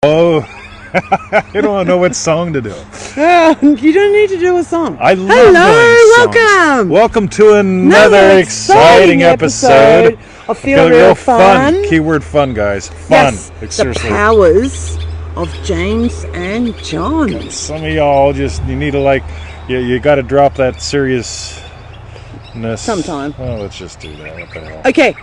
Oh, I don't know what song to do. You don't need to do a song. I love doing songs. Welcome. Welcome to another exciting episode of Feel Real Fun. Keyword fun, guys. Fun. Yes, Seriously. the powers of James and John. Some of y'all just, you need to you got to drop that seriousness. Sometime. Oh, let's just do that. What the hell? Okay.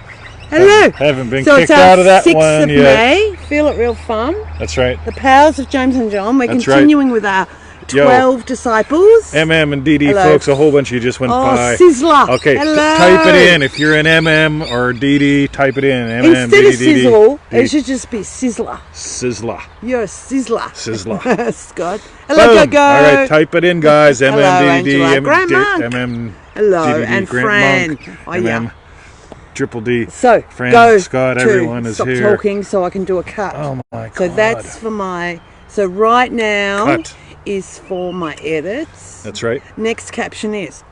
Hello. Haven't been so kicked out of that 6th one of yet. May. Feel it real fun. That's right. The powers of James and John. We're That's continuing with our 12 disciples. MM and DD, Hello. folks, a whole bunch of you just went by. Sizzler. Okay, Hello. type it in. If you're an MM or DD, type it in. MM, Instead DD, of sizzle, DD. it should just be Sizzler. Sizzler. You're a Sizzler. Sizzler. Scott. Hello, Boom. Go. All right, type it in, guys. Hello, MM, DD, Angela. Grant Monk. MM, Hello, DDD, and Grant Fran. Monk, Oh, MM, yeah. Triple D. So, Fran, go Scott, to everyone is stop here. talking so I can do a cut. Oh my God. So that's for my... So right now Cut. is for my edits. That's right. Next caption is,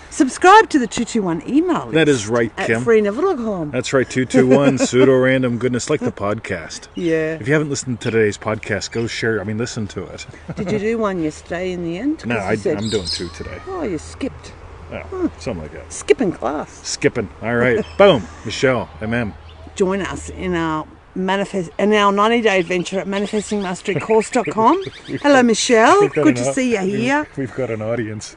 subscribe to the 221 email list. That is right, at Kim. freeneville.com. That's right, 221, pseudo-random goodness, like the podcast. Yeah. If you haven't listened to today's podcast, go share, listen to it. Did you do one yesterday in the end? 'Cause No, you said, I'm doing 2 today. oh, you skipped. Oh, something like that. Skipping class. Skipping. All right. Boom. Michelle, MM. Join us in our 90-day adventure at manifestingmasterycourse.com. Hello, Michelle. Good to see you here. We've got an audience.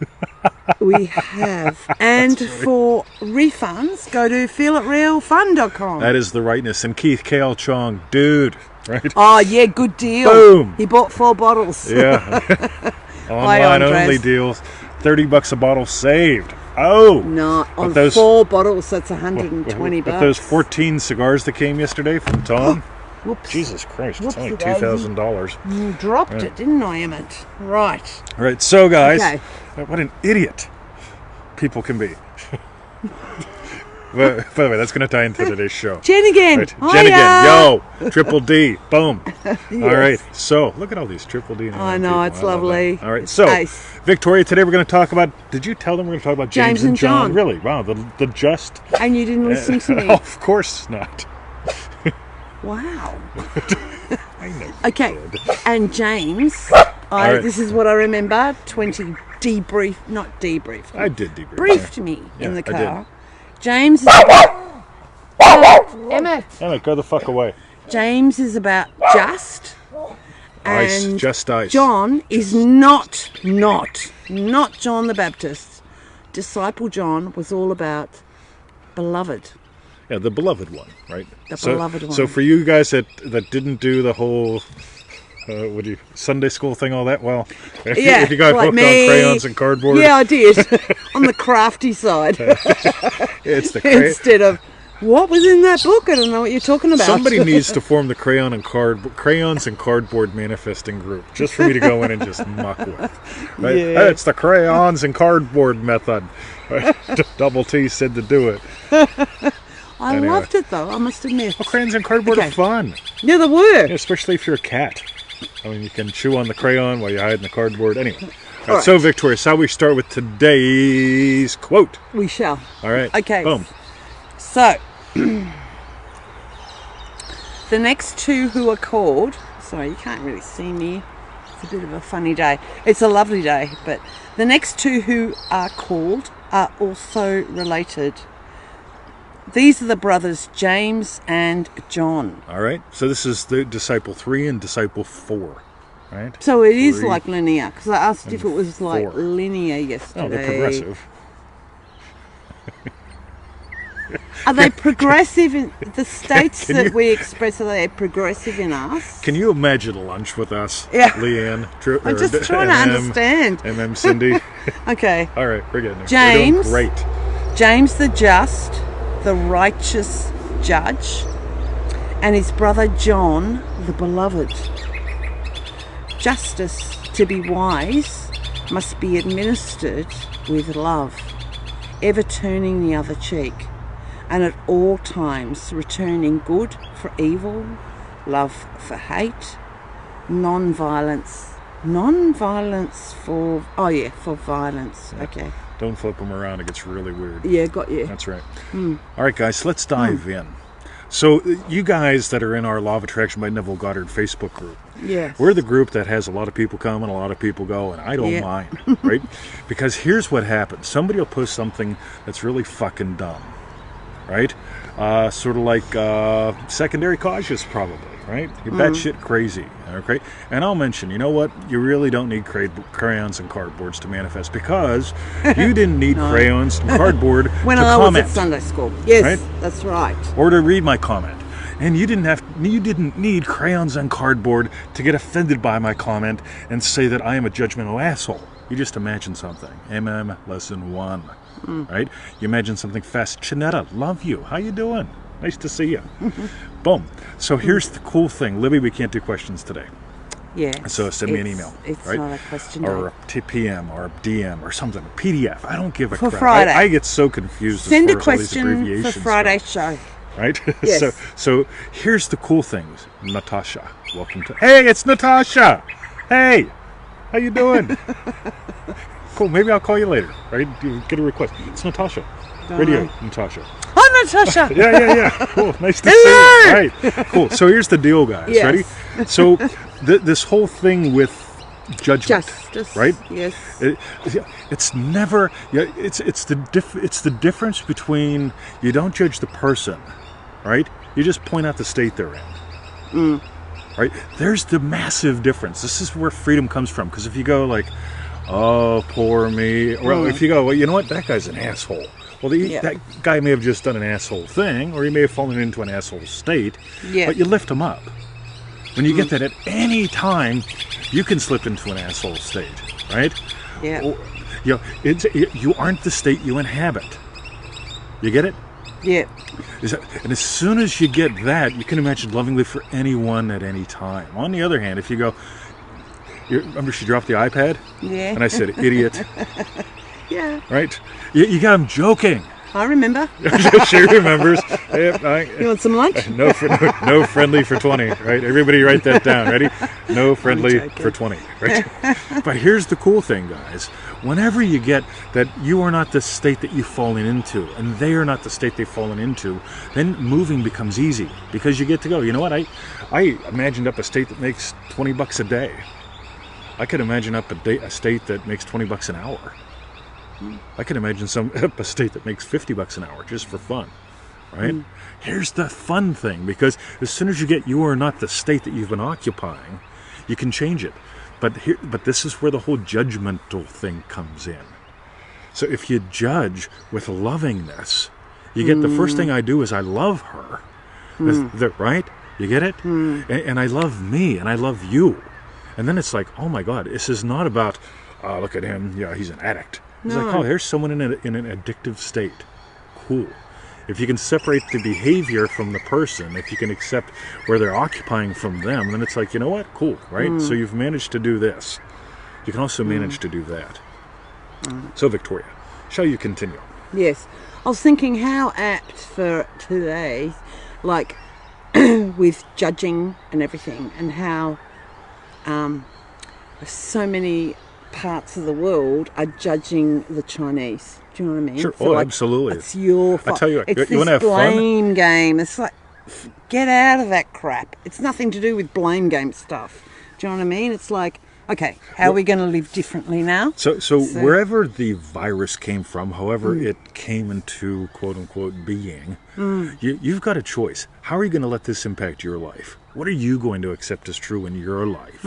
We have. And for refunds, go to feelitrealfun.com. That is the rightness. And Keith Kale Chong, dude. Right? Oh, yeah, good deal. Boom. He bought 4 bottles. Yeah. Hi, Online Andres. only deals. $30 a bottle saved. Oh. No, on those, 4 bottles, that's $120. But those 14 cigars that came yesterday from Tom. Whoops. Jesus Christ, it's only Whoopsie-daisy. $2,000. You dropped it, didn't I, Emmett? Right. All right, so guys, Okay. what an idiot people can be. By the way, that's going to tie into today's show. Jen again. Right. Jen again. Yo, Triple D. Boom. Yes. All right. So, look at all these Triple D. I know, it's lovely. All right. It's So, ace. Victoria, today we're going to talk about, did you tell them we're going to talk about James and John? Really? Wow. The just. And you didn't listen to me. Oh, of course not. Wow. I know. Okay. And James, right. this is what I remember, not debrief. I did debrief. Briefed me Yeah, in the I car. James is Emma. Emma, go the fuck away. James is about just. Ice. And Just ice. John is not John the Baptist. Disciple John was all about beloved. Yeah, the beloved one, right? Beloved one. So for you guys that didn't do the whole Sunday school thing, all that, well, if you got like hooked me. on crayons and cardboard. Yeah, I did. On the crafty side. It's the Instead of, what was in that book? I don't know what you're talking about. Somebody needs to form the crayons and cardboard manifesting group, just for me to go in and just muck with. Right? Yeah. It's the crayons and cardboard method. Right? Double T said to do it. I Anyway. loved it, though, I must admit. Well, crayons and cardboard are fun, Yeah, they were. yeah, especially if you're a cat. I mean, you can chew on the crayon while you hide in the cardboard. Anyway. All right. So, Victoria, shall we start with today's quote? We shall. All right. Okay. Boom. So, the next 2 who are called... Sorry, you can't really see me. It's a bit of a funny day. It's a lovely day, but the next 2 who are called are also related. These are the brothers James and John. All right. So this is the disciple 3 and disciple 4, right? So it is 3 like linear, because I asked if it was like 4. linear yesterday. Oh, they're progressive. Are they progressive in the states that we express? Are they progressive in us? Can you imagine lunch with us? Yeah. Leanne. I'm just trying to understand. MM Cindy. Okay. All right, we're getting there. James. We're doing great. James the just, the righteous judge, and his brother John, the beloved. Justice, to be wise, must be administered with love, ever turning the other cheek, and at all times returning good for evil, love for hate, non-violence for violence. Yeah. Okay. Don't flip them around, it gets really weird. Yeah, got you. That's right. All right, guys, let's dive in. So you guys that are in our Law of Attraction by Neville Goddard Facebook group, Yes. we're the group that has a lot of people come and a lot of people go, and I don't Yeah. mind, right? Because here's what happens. Somebody will post something that's really fucking dumb, right? Sort of like secondary causes, probably, right? You're batshit crazy, okay? And I'll mention, you know what? You really don't need crayons and cardboards to manifest, because you didn't need crayons and cardboard When to I comment. was at Sunday school. Yes, Right? that's right. Or to read my comment. And you didn't need crayons and cardboard to get offended by my comment and say that I am a judgmental asshole. You just imagine something. Lesson 1. Right? You imagine something fast. Chinetta, love you. How you doing? Nice to see you. Boom. So here's the cool thing. Libby, we can't do questions today. Yeah. So send me an email. It's right? not a question. Or a PM or a DM or something. A PDF. I don't give a For crap. Friday. I get so confused Send as a far as all these question for abbreviations go. Friday's show. Right? Yes. So here's the cool things. Natasha, welcome to... Hey, it's Natasha! Hey! How you doing? Cool, maybe I'll call you later, right? You get a request. It's Natasha. Radio, Natasha. Hi, Natasha. Yeah. Cool, nice to see you. Right, cool. So here's the deal, guys. Yes. Ready? So this whole thing with judgment, Justice. right? Yes. It's never. Yeah, it's the difference between you don't judge the person, right? You just point out the state they're in. Right? There's the massive difference. This is where freedom comes from. Because if you go like, oh, poor me, or if you go, well, you know what, that guy's an asshole. Well, that guy may have just done an asshole thing, or he may have fallen into an asshole state. Yeah. But you lift him up. When you get that at any time, you can slip into an asshole state, right? Yeah. Or, you aren't the state you inhabit. You get it? Yeah. And as soon as you get that, you can imagine lovingly for anyone at any time. On the other hand, if you go, remember she dropped the iPad? Yeah. And I said, idiot. Yeah. Right? You got him joking. I remember. She remembers. You want some lunch? No friendly for 20, right? Everybody write that down. Ready? No friendly for 20, right? But here's the cool thing, guys. Whenever you get that you are not the state that you've fallen into, and they are not the state they've fallen into, then moving becomes easy, because you get to go, you know what? I imagined up a state that makes $20 a day. I could imagine up a state that makes $20 an hour. I can imagine a state that makes $50 an hour just for fun, right? Here's the fun thing, because as soon as you are not the state that you've been occupying, you can change it. But this is where the whole judgmental thing comes in. So if you judge with lovingness, you get the first thing I do is I love her, right? You get it? And I love me, and I love you. And then it's like, oh my God, this is not about, look at him, yeah, he's an addict. It's like, oh, here's someone in an addictive state. Cool. If you can separate the behavior from the person, if you can accept where they're occupying from them, then it's like, you know what? Cool, right? So you've managed to do this. You can also manage to do that. So, Victoria, shall you continue? Yes. I was thinking how apt for today, like with judging and everything, and how so many parts of the world are judging the Chinese. Do you know what I mean? Sure. So Absolutely. It's your fault. I tell you what, it's you want to have blame game. It's like, get out of that crap. It's nothing to do with blame game stuff. Do you know what I mean? It's like, okay, how are we going to live differently now? So wherever the virus came from, however it came into quote-unquote being, you've got a choice. How are you going to let this impact your life? What are you going to accept as true in your life?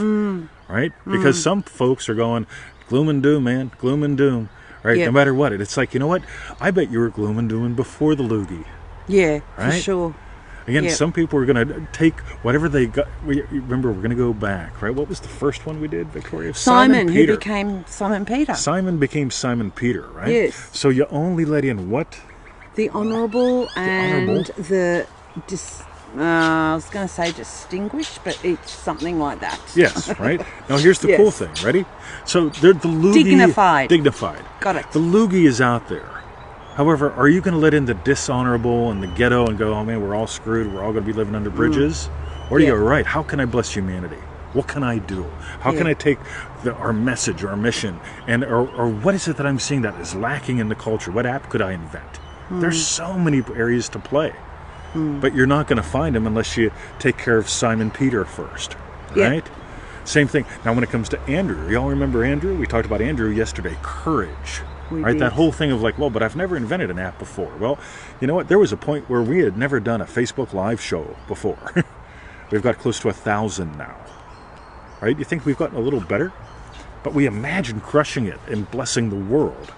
Right? Because some folks are going, gloom and doom, man, gloom and doom. Right? Yep. No matter what. It's like, you know what? I bet you were gloom and doom before the loogie. Yeah, right? for sure. Again, Yep. some people are going to take whatever they got. Remember, we're going to go back, right? What was the first one we did, Victoria? Simon, who Peter. became Simon Peter. Simon became Simon Peter, right? Yes. So you only let in what? The honourable and honourable? the I was going to say distinguished, but it's something like that. Yes, right? Now here's the Yes. cool thing, ready? So they're the loogie... Dignified. Got it. The loogie is out there. However, are you going to let in the dishonorable and the ghetto and go, oh man, we're all screwed, we're all going to be living under bridges? Or do you go, right, how can I bless humanity? What can I do? How can I take our message, our mission, and or what is it that I'm seeing that is lacking in the culture? What app could I invent? There's so many areas to play. But you're not going to find him unless you take care of Simon Peter first, right? Yep. Same thing. Now, when it comes to Andrew, y'all remember Andrew? We talked about Andrew yesterday. Courage, We right? did. That whole thing of like, well, but I've never invented an app before. Well, you know what? There was a point where we had never done a Facebook Live show before. We've got close to 1,000 now, right? You think we've gotten a little better? But we imagine crushing it and blessing the world,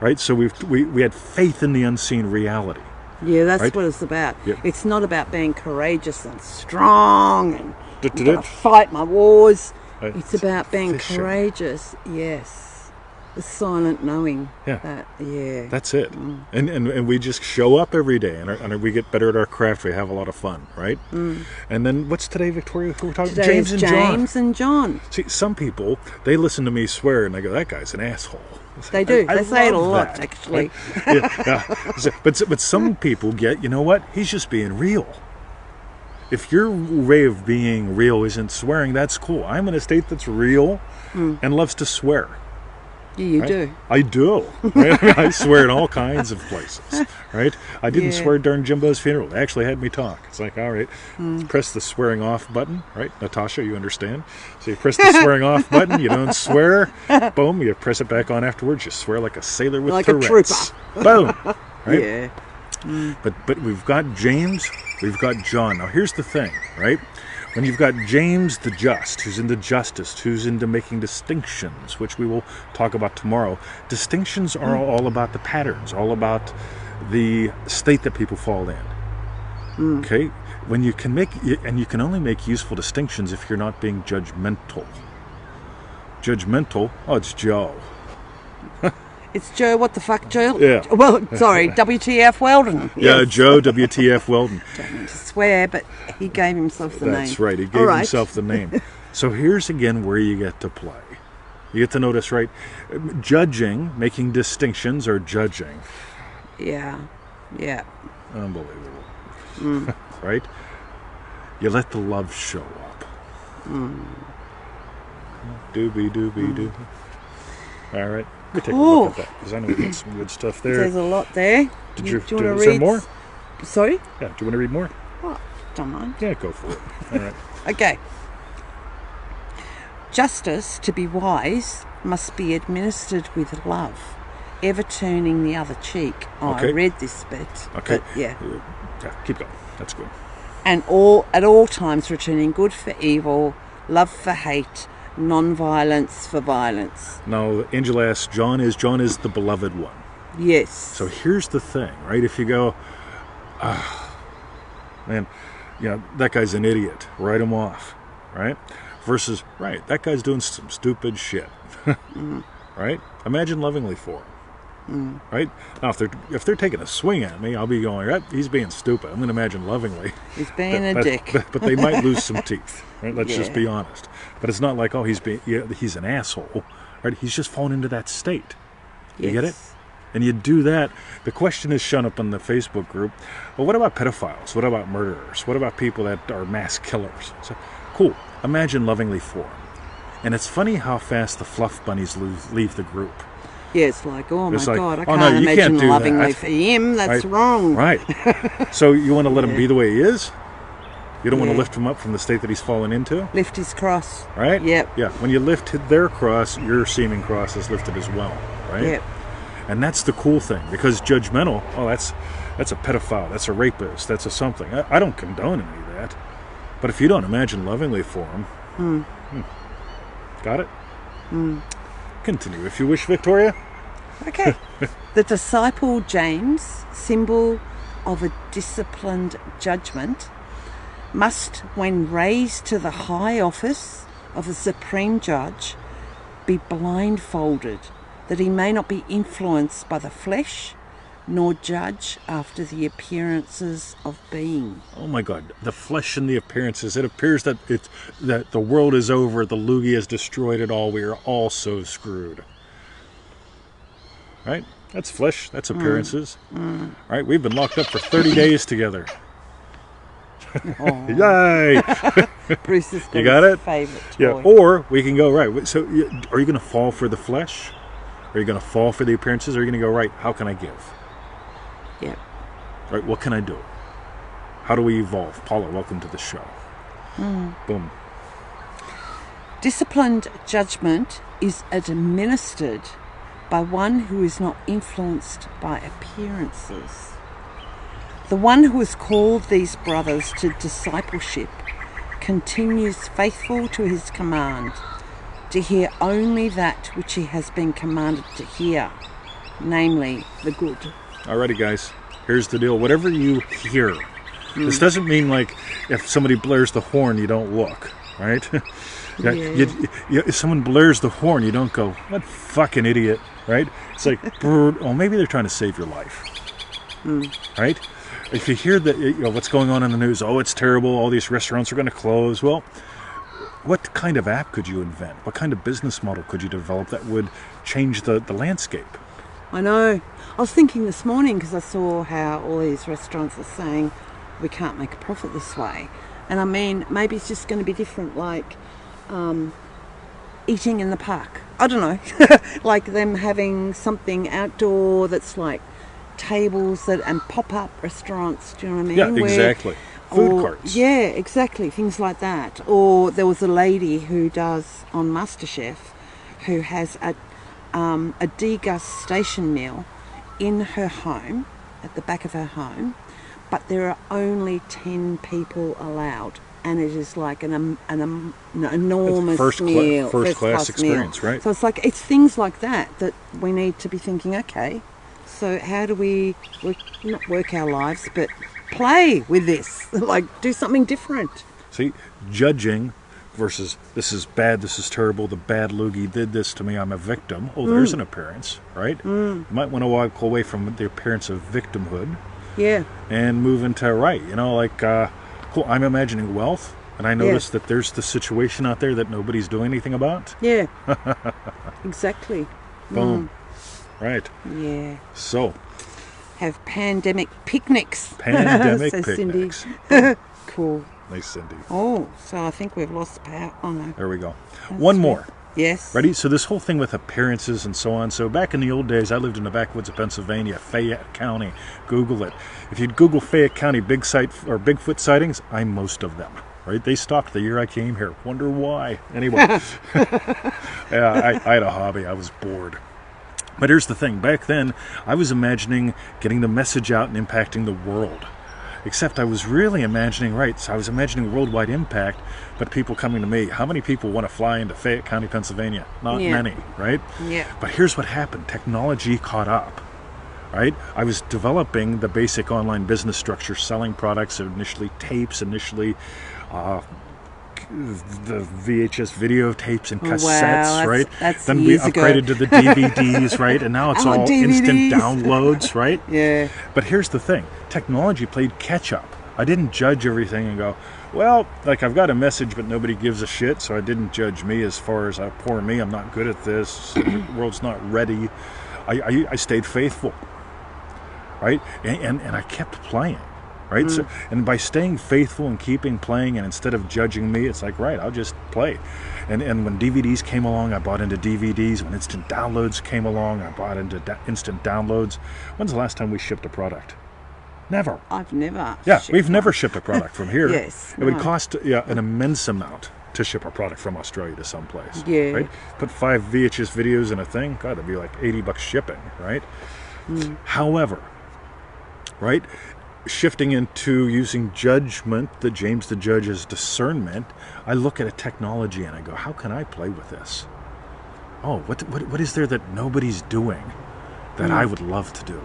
right? So we had faith in the unseen reality. Yeah, that's Right? what it's about. Yep. It's not about being courageous and strong and Du-du-du. gotta fight my wars. Right. It's about being Vision. courageous. Yes. The silent knowing. Yeah. That, yeah. That's it. And we just show up every day, and we get better at our craft. We have a lot of fun, right? And then what's today, Victoria? Who we're talking? Today James is and John. James and John. See, some people, they listen to me swear and they go, that guy's an asshole. They do. I They say it a love lot, that, actually. right? Yeah. But some people get, you know what? He's just being real. If your way of being real isn't swearing, that's cool. I'm in a state that's real and loves to swear. Yeah, you Right? do. I do. Right? I swear in all kinds of places. Right? I didn't Yeah. swear during Jimbo's funeral. They actually had me talk. It's like, all right, press the swearing off button. Right? Natasha, you understand? So you press the swearing off button. You don't swear. Boom. You press it back on afterwards. You swear like a sailor with Like a Tourette's. Boom. Right? Yeah. But we've got James, we've got John. Now here's the thing, right? When you've got James the just, who's into justice, who's into making distinctions, which we will talk about tomorrow. Distinctions are all about the patterns, all about the state that people fall in. Okay? When you can make, and you can only make useful distinctions if you're not being judgmental. Judgmental, oh, it's Joe. It's Joe, what the fuck, Joe? Yeah. Well, sorry, WTF Weldon. Yeah, Yes. Joe, WTF Weldon. Don't mean to swear, but he gave himself the name. That's right. He All gave right. himself the name. So here's again where you get to play. You get to notice, right? Judging, making distinctions, or judging. Yeah. Yeah. Unbelievable. Right? You let the love show up. Doobie, doobie, doobie. All right. Let me take a look at that, because I know we got some good stuff there. There's a lot there. Did do you you want to is there read? more? Sorry? Yeah, do you want to read more? Oh, don't mind. Yeah, go for it. All right. Okay. Justice, to be wise, must be administered with love, ever turning the other cheek. Oh, Okay. I read this bit. Okay. But yeah. Yeah, keep going. That's good. And at all times returning good for evil, love for hate, non-violence for violence. Now, Angela asks, John is the beloved one. Yes. So here's the thing, right? If you go, man, that guy's an idiot, write him off, right? Versus, right, that guy's doing some stupid shit, right? Imagine lovingly for him, right? Now, if they're taking a swing at me, I'll be going, right, he's being stupid. I'm going to imagine lovingly. He's being a But- dick. But they might lose some teeth, right? Let's just Yeah. be honest. But it's not like, oh, he's an asshole, right? He's just fallen into that state. You get it? Yes. And you do that. The question is shown up in the Facebook group. Well, what about pedophiles? What about murderers? What about people that are mass killers? So, cool. Imagine lovingly for them. And it's funny how fast the fluff bunnies leave the group. Yeah, it's like, oh my It's like, God, I oh, can't no, you can't imagine do lovingly that. for him. That's Right. wrong. Right. So you want to let him Yeah. be the way he is? You don't want to Yeah. lift him up from the state that he's fallen into? Lift his cross. Right? Yep. Yeah. When you lift their cross, your seeming cross is lifted as well. Right? Yep. And that's the cool thing, because judgmental, oh, that's a pedophile, that's a rapist, that's a something. I don't condone any of that. But if you don't imagine lovingly for him, got it? Continue if you wish, Victoria. Okay. The disciple James, symbol of a disciplined judgment, must, when raised to the high office of the supreme judge, be blindfolded, that he may not be influenced by the flesh, nor judge after the appearances of being. Oh my God, the flesh and the appearances. It appears that that the world is over, the loogie has destroyed it all, we are all so screwed. Right? That's flesh, that's appearances. Right? We've been locked up for 30 days together. Oh, Yay! Bruce's got You got his it? favourite toy. Yeah, or we can go, right, so are you going to fall for the flesh? Are you going to fall for the appearances? Or are you going to go, right, how can I give? Yep. Right, what can I do? How do we evolve? Paula, welcome to the show. Boom. Disciplined judgment is administered by one who is not influenced by appearances. The one who has called these brothers to discipleship continues faithful to his command, to hear only that which he has been commanded to hear, namely the good. Alrighty, guys, here's the deal. Whatever you hear, this doesn't mean like if somebody blares the horn, you don't look, right? If someone blares the horn, you don't go, what fucking idiot, right? It's like, oh, maybe they're trying to save your life, right? If you hear that, what's going on in the news, oh, it's terrible, all these restaurants are going to close. Well, what kind of app could you invent? What kind of business model could you develop that would change the landscape? I know. I was thinking this morning because I saw how all these restaurants are saying we can't make a profit this way. And I mean, maybe it's just going to be different, like eating in the park. I don't know. Like them having something outdoor that's like tables and pop-up restaurants. Do you know what I mean? Yeah, exactly. Food carts. Yeah, exactly. Things like that. Or there was a lady who does on MasterChef who has a degustation meal in her home, at the back of her home, but there are only 10 people allowed, and it is like an enormous meal, first class experience, meal. right? So it's like, it's things like that we need to be thinking, okay, so how do we not work our lives, but play with this, like do something different. See, judging versus this is bad, this is terrible, the bad loogie did this to me, I'm a victim. Oh, there's an appearance, right? You might want to walk away from the appearance of victimhood. Yeah. And move into, right, cool, I'm imagining wealth, and I notice that there's the situation out there that nobody's doing anything about. Yeah. Exactly. Boom. Right. Yeah. So. Have pandemic picnics. Pandemic Says picnics. Cool. Nice, Cindy. Oh, so I think we've lost power. Oh, no. There we go. One more. Yes. Ready? So this whole thing with appearances and so on. So back in the old days, I lived in the backwoods of Pennsylvania, Fayette County. Google it. If you Google Fayette County Bigfoot sightings, I'm most of them. Right? They stopped the year I came here. Wonder why. Anyway. Yeah, I had a hobby. I was bored. But here's the thing. Back then, I was imagining getting the message out and impacting the world. Except I was really imagining, so I was imagining worldwide impact, but people coming to me. How many people want to fly into Fayette County, Pennsylvania? Not many, right? Yeah. But here's what happened. Technology caught up, right? I was developing the basic online business structure, selling products, initially tapes, the VHS videotapes and cassettes, right? Then we upgraded to the DVDs, right? And now it's all instant downloads, right? Yeah. But here's the thing. Technology played catch up. I didn't judge everything and go, well, like I've got a message, but nobody gives a shit, so I didn't judge me as far as poor me. I'm not good at this. The world's not ready. I stayed faithful, right? And I kept playing. Right? So, and by staying faithful and keeping playing, and instead of judging me, it's like, right, I'll just play. And when DVDs came along, I bought into DVDs. When instant downloads came along, I bought into instant downloads. When's the last time we shipped a product? Never. I've never. Yeah, we've never shipped a product from here. Yes. It would cost an immense amount to ship a product from Australia to someplace. Yeah. Right? Put 5 VHS videos in a thing, God, it'd be like $80 shipping, right? However, right? Shifting into using judgment, that James the Judge is discernment, I look at a technology and I go, how can I play with this? Oh, what is there that nobody's doing that I would love to do?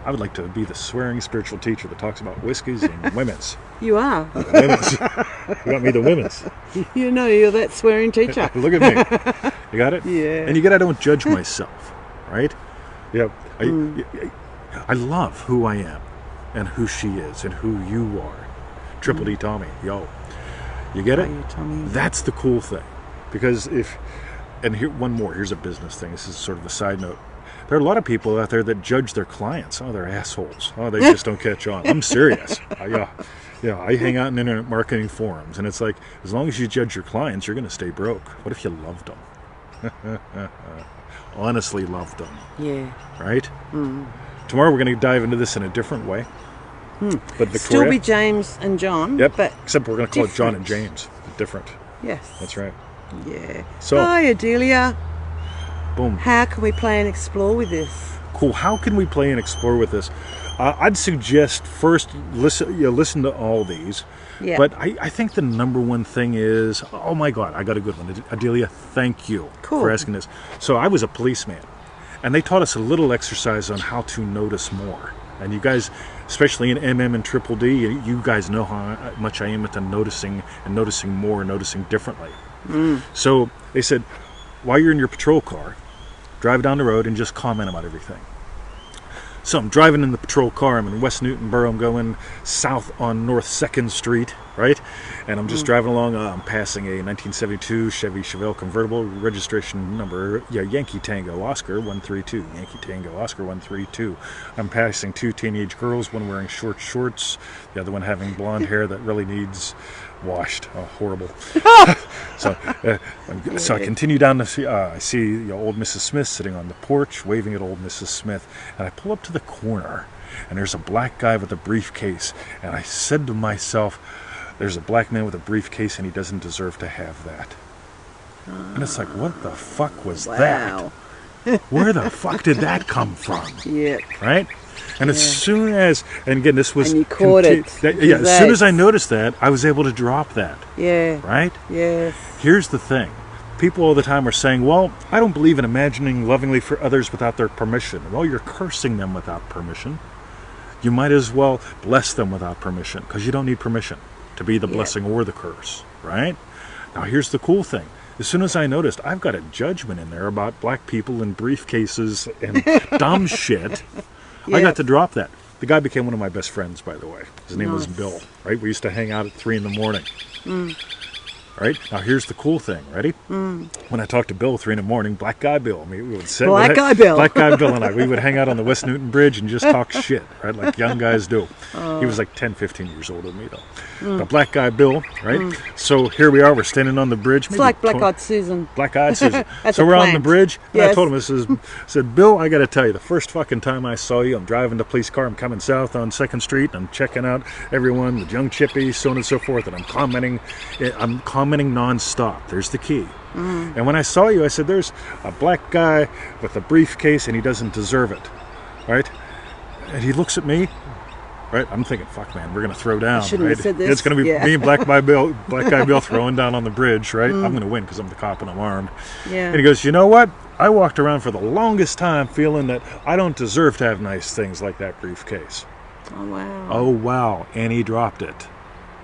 I would like to be the swearing spiritual teacher that talks about whiskeys and women's. You are. Women's. You got me the women's. You know, you're that swearing teacher. Look at me. You got it? Yeah. And you get I don't judge myself, right? Yeah. I love who I am. And who she is, and who you are. Triple D Tommy, yo. You get it? That's the cool thing. Because here's a business thing. This is sort of a side note. There are a lot of people out there that judge their clients. Oh, they're assholes. Oh, they just don't catch on. I'm serious. I hang out in internet marketing forums, and it's like, as long as you judge your clients, you're going to stay broke. What if you loved them? Honestly loved them. Yeah. Right? Tomorrow we're going to dive into this in a different way. But Victoria, Still be James and John. yep. But Except we're going to call it John and different. James. Different. Yes. That's right. Yeah. So- Hi, Adelia. Boom. How can we play and explore with this? Cool. How can we play and explore with this? I'd suggest first listen to all these. Yeah. But I think the number one thing is, oh my God, I got a good one. Adelia, thank you Cool. for asking this. So I was a policeman, and they taught us a little exercise on how to notice more. And you guys, especially in MM and Triple D, you guys know how much I am into noticing and noticing more, noticing differently. So they said, while you're in your patrol car, drive down the road and just comment about everything. So I'm driving in the patrol car. I'm in West Newtonboro. I'm going south on North 2nd Street, right? And I'm just driving along. I'm passing a 1972 Chevy Chevelle convertible, registration number, Yankee Tango Oscar 132. Yankee Tango Oscar 132. I'm passing two teenage girls, one wearing short shorts, the other one having blonde hair that really needs washed. Oh, horrible. So I continue down to I see old Mrs. Smith sitting on the porch waving at old Mrs. Smith, and I pull up to the corner, and there's a black guy with a briefcase, and I said to myself, there's a black man with a briefcase and he doesn't deserve to have that. And it's like, what the fuck was Wow. that? Where the fuck did that come from? Yeah. Right? And as soon as, and again, this was... And you caught it. As soon as I noticed that, I was able to drop that. Yeah. Right? Yes. Here's the thing. People all the time are saying, well, I don't believe in imagining lovingly for others without their permission. Well, you're cursing them without permission. You might as well bless them without permission, because you don't need permission to be the blessing or the curse, right? Now, here's the cool thing. As soon as I noticed, I've got a judgment in there about black people in briefcases and dumb shit. I got to drop that. The guy became one of my best friends, by the way. His name was Bill, right? We used to hang out at 3 in the morning. Right? Now, here's the cool thing. Ready? When I talked to Bill at 3 in the morning, Black Guy Bill, we would sit... Black Guy Bill. Black Guy Bill and I, we would hang out on the West Newton Bridge and just talk shit, right? Like young guys do. He was like 10, 15 years older than me, though. But Black Guy Bill, right? So here we are, we're standing on the bridge. It's like Black Eyed Susan. Black Eyed Susan. That's So a we're on the plant. bridge, and I Yes. told him, I said, Bill, I got to tell you, the first fucking time I saw you, I'm driving the police car, I'm coming south on 2nd Street, I'm checking out everyone, the young chippies, so on and so forth, and I'm commenting nonstop. There's the key. And when I saw you, I said, there's a black guy with a briefcase, and he doesn't deserve it, right? And he looks at me, right? I'm thinking, fuck, man, we're going to throw down, shouldn't right? have said this. It's going to be Yeah. me and Black Guy Bill throwing down on the bridge, right? I'm going to win because I'm the cop and I'm armed. Yeah. And he goes, you know what? I walked around for the longest time feeling that I don't deserve to have nice things like that briefcase. Oh, wow. Oh, wow. And he dropped it.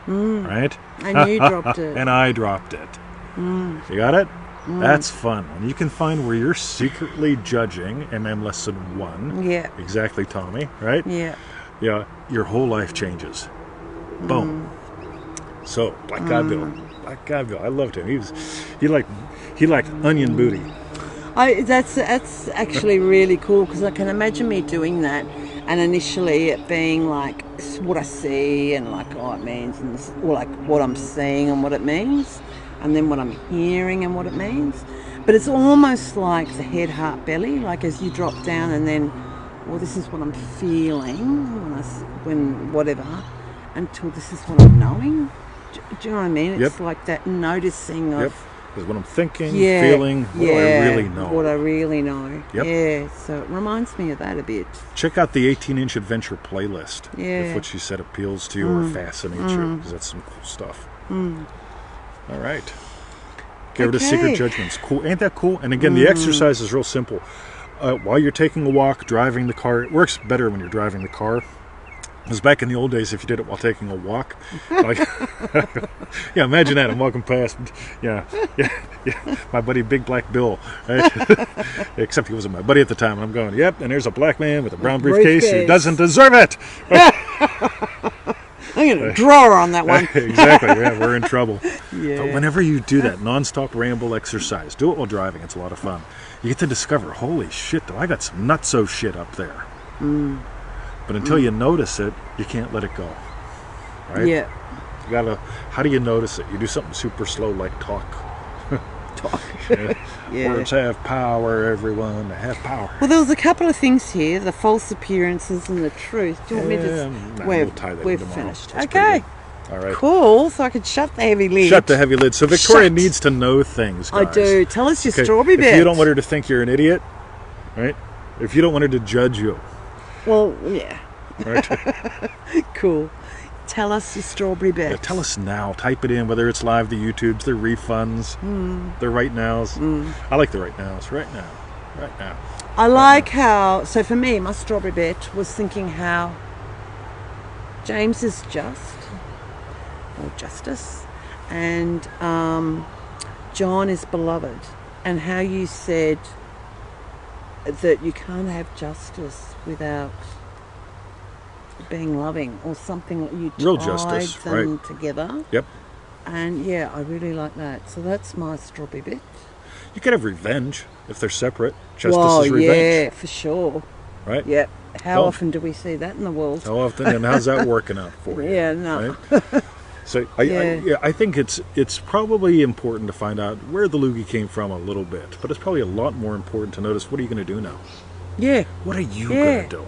Right? And you dropped it. And I dropped it. You got it? That's fun. When you can find where you're secretly judging, MM Lesson 1. Yeah. Exactly, Tommy, right? Yeah. Yeah, your whole life changes. Boom. So, Black Guy Bill. Black Guy Bill. I loved him. He liked onion booty. That's actually really cool, because I can imagine me doing that, and initially it being like what I see and like what it means, and or like what I'm seeing and what it means, and then what I'm hearing and what it means. But it's almost like the head, heart, belly, like as you drop down, and then, well, this is what I'm feeling when whatever, until this is what I'm knowing. Do you know what I mean? It's like that noticing of. Because what I'm thinking, feeling, what do I really know? What I really know. Yep. Yeah, so it reminds me of that a bit. Check out the 18-inch adventure playlist if Yeah. what she said appeals to you or fascinates you, because that's some cool stuff. All right. Get rid of secret judgments. Cool. Ain't that cool? And again, the exercise is real simple. While you're taking a walk, driving the car, it works better when you're driving the car. Because back in the old days, if you did it while taking a walk, like, yeah, imagine that. I'm walking past, yeah, my buddy Big Black Bill, right? Except he wasn't my buddy at the time. And I'm going, yep, and there's a black man with a brown briefcase who doesn't deserve it. I'm going to draw on that one. Exactly, yeah, we're in trouble. Yeah. But whenever you do that nonstop ramble exercise, do it while driving. It's a lot of fun. You get to discover, holy shit, though, I got some nutso shit up there. But until you notice it, you can't let it go. Right? Yeah. You gotta. How do you notice it? You do something super slow, like talk. talk. Yeah. Words have power, everyone. They have power. Well, there was a couple of things here: the false appearances and the truth. Do you want me to? We'll tie that we're in tomorrow. finished. That's Okay. All right. Cool. So I could shut the heavy lid. Shut the heavy lid. So Victoria Shut. needs to know things, guys. I do. Tell us your Okay, strawberry bit. If you don't want her to think you're an idiot, right? If you don't want her to judge you, Well, yeah. right? Cool. Tell us your strawberry bit. Yeah, tell us now. Type it in, whether it's live, the YouTubes, the refunds, the right nows. I like the right nows. Right now. Right now. I like how, so for me, my strawberry bit was thinking how James is just, or justice, and John is beloved, and how you said that you can't have justice without being loving, or something that you Real tied justice, them right. together. Yep. And yeah, I really like that. So that's my strawberry bit. You could have revenge if they're separate. Justice Well, is revenge. yeah, for sure. Right? Yep. How Oh. often do we see that in the world? How often and how's that working out for you? Yeah, no. Right? So Yeah. I think it's probably important to find out where the loogie came from a little bit, but it's probably a lot more important to notice what are you going to do now? Yeah. What are you Yeah. going to do?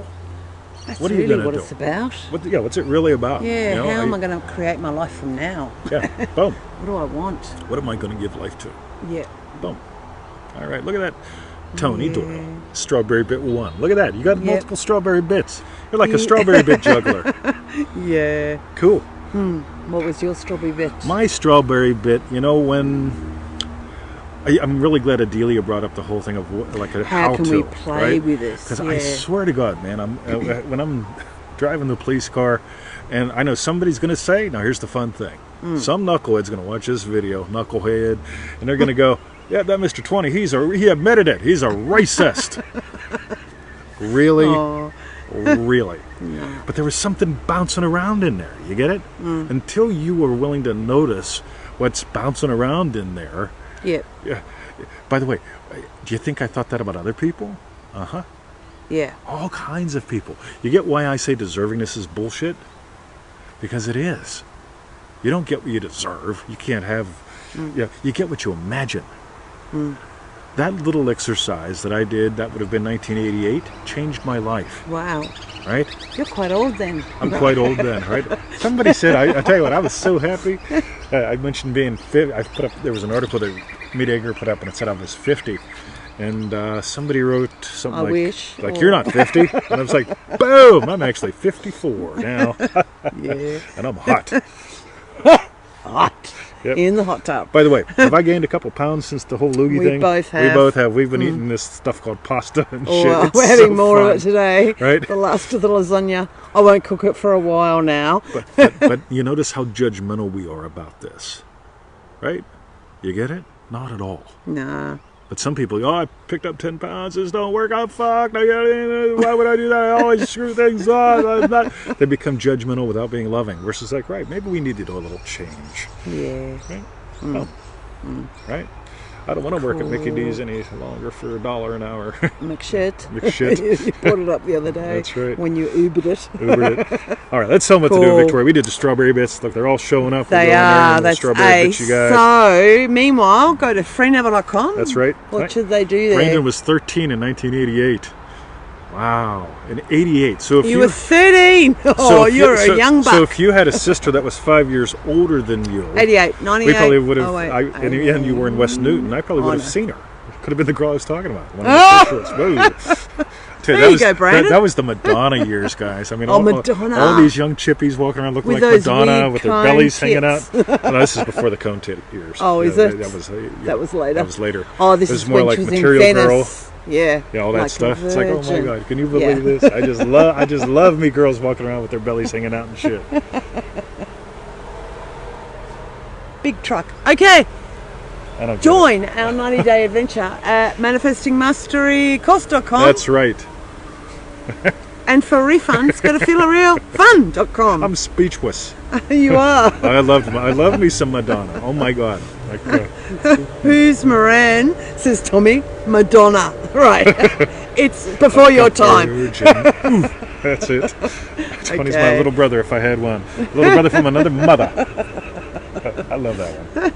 That's What are you really gonna what do? it's about. What's it really about? Yeah, You know, how am I going to create my life from now? Yeah, boom. What do I want? What am I going to give life to? Yeah. Boom. All right, look at that. Tony Doyle, strawberry bit 1. Look at that. You got Yep. multiple strawberry bits. You're like a Yeah. strawberry bit juggler. Yeah. Cool. What was your strawberry bit? My strawberry bit, when I'm really glad Adelia brought up the whole thing of like a How can to, we play right? with this? Because Yeah. I swear to God, man, when I'm driving the police car, and I know somebody's going to say, now here's the fun thing. Some knucklehead's going to watch this video, knucklehead, and they're going to go, yeah, that Mr. 20, he admitted it. He's a racist. Really? Oh, Really? But there was something bouncing around in there. You get it? Until you were willing to notice what's bouncing around in there. yeah. Yeah. By the way, do you think I thought that about other people? Uh-huh. Yeah. All kinds of people. You get why I say deservingness is bullshit? Because it is. You don't get what you deserve. You can't have... Yeah, you get what you imagine. That little exercise that I did, that would have been 1988, changed my life, Wow. right? You're quite old then. I'm quite old then, right? Somebody said, I tell you what, I was so happy. I mentioned being 50. I put up, there was an article that Meat Egger put up, and it said I was 50. And somebody wrote something I like, wish. you're not 50. And I was like, boom, I'm actually 54 now. Yeah. And I'm hot. Hot. Yep. In the hot tub. By the way, have I gained a couple pounds since the whole loogie We thing? both have. We both have. We've been eating this stuff called pasta and shit. Well, It's we're having so more fun. of it today. Right? The last of the lasagna. I won't cook it for a while now. But you notice how judgmental we are about this, right? You get it? Not at all. Nah. But some people, I picked up 10 pounds. This don't work. I'm fucked. Why would I do that? I always screw things up. I'm not. They become judgmental without being loving. Versus like, right, maybe we need to do a little change. Yeah. Right? Oh. Right? I don't want to work at Mickey D's any longer for $1 an hour. McShit. McShit. You brought it up the other day. That's right. When you Ubered it. Ubered it. All right, let's tell them what to do, Cool. Victoria. We did the strawberry bits. Look, they're all showing up. We're They going there are. and the That's strawberry bits, you guys. So, meanwhile, go to freenever.com. That's right. What should they do there? Brandon was 13 in 1988. Wow. In 88. So if You were 13. Oh, so if you're so- a young buck. So if you had a sister that was 5 years older than you, 88, 98. we probably would have. Oh, wait. And you were in West Newton. I probably would have no. seen her. Could have been the girl I was talking about. One of the first ones. Whoa. Tell There that you go, Brandon. That was the Madonna years, guys. I mean, Oh, Madonna. all these young chippies walking around looking With like those Madonna weird with their cone bellies hanging out. tits. No, this is before the cone tit years. Oh, is Yeah, it? That was That was later. That was later. Oh, this It was is more when like she was Material in Girl. Venice. Yeah. Yeah, all that Like a stuff. It's like, oh my virgin. God, can you believe Yeah. this? I just love me girls walking around with their bellies hanging out and shit. Big truck. Okay. I don't get it. Join our 90-day adventure at manifestingmasterycourse.com. That's right. And for refunds, go to feelarealfun.com. I'm speechless. You are. I love me some Madonna. Oh my God. Like, Who's Moran? Says Tommy. Madonna. Right. It's before your time. Virgin. Oof, that's it. Tony's my Okay. little brother if I had one. Little brother from another mother. I love that one.